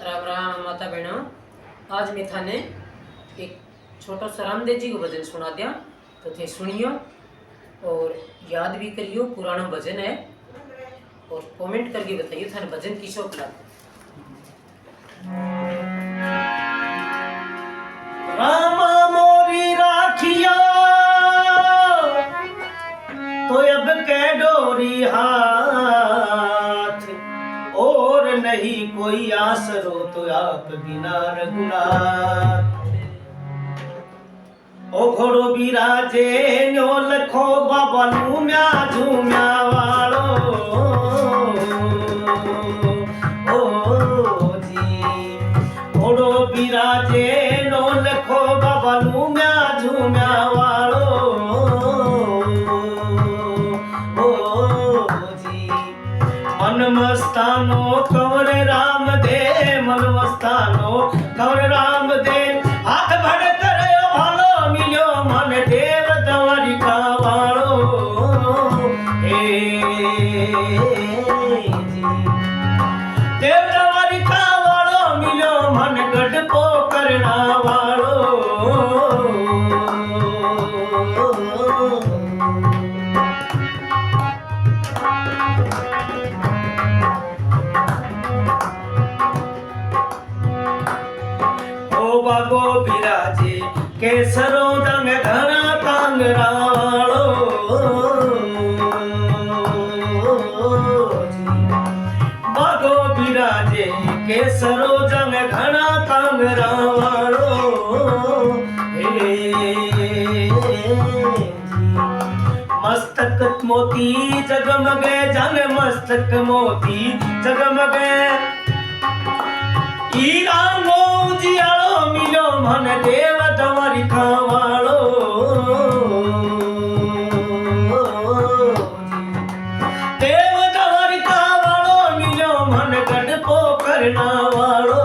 राम राम माता बहनों। आज मैं थाने एक छोटा सा रामदेव जी को भजन सुना दिया, तो थे सुनियो और याद भी करियो। पुराना भजन है और कमेंट करके बताइए थाने भजन किसो लगा। रामा मोरी राखिया तो अब के डोरी हाथ, और नहीं कोई आसरो तो आप बिना रघुनाथ। ओ घोड़ो बिराजे न्यो लखो बाबा लूम्या झूम्या वालो। ओ जी घोड़ो बिराजे नो लखो बाबा लूम्या झूम्या वालो। ओ जी मन मस्तानो कंवर राम दे, मन मस्तानो कंवर राम दे। हाथ भड़ कर भालो मिलो मन देव दवारी का वालो। देव दवारी का वालो मिलो मन गढ़पो करना वालो। ओ बागो बिराजे केसरो दंग घना कांगरा वालो। बागो बिराजे केसरो जंग घना कांगरा वालो। मस्तक मोती जगमगे जन मस्तक मोती जगमगे। ईरांगो उजियालो मिलो मन देव दवारी खावालो। देव दवारी खावालो मिलो मन गढ़पो करना वालो।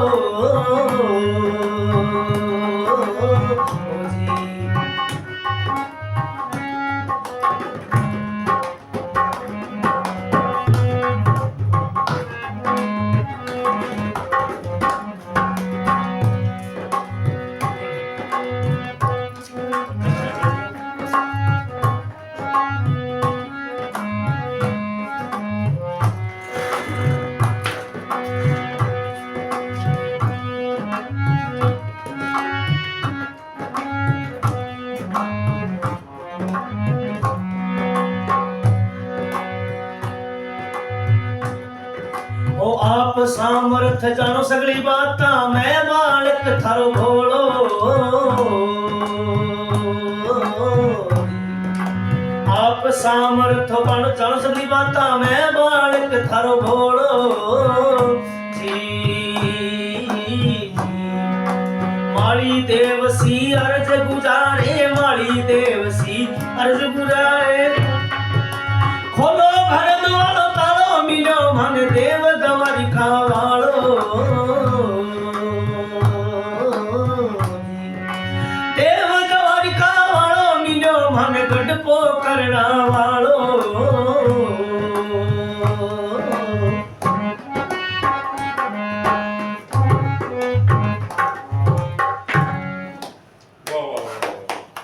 ओ आप सामर्थ जानो सगली बाता, मैं मालिक थारो भोलो। आप सामर्थ जानो सगली बाता, मैं मालिक थारो भोलो। माली देवसी अर्ज गुजारे, माली देवसी अर्ज गुजारे। खोलो भरत वालो तालो मिलो मन देव दवारी खावालो। देव दवारी खावालो मिलो मन गढ़पो करना वालो।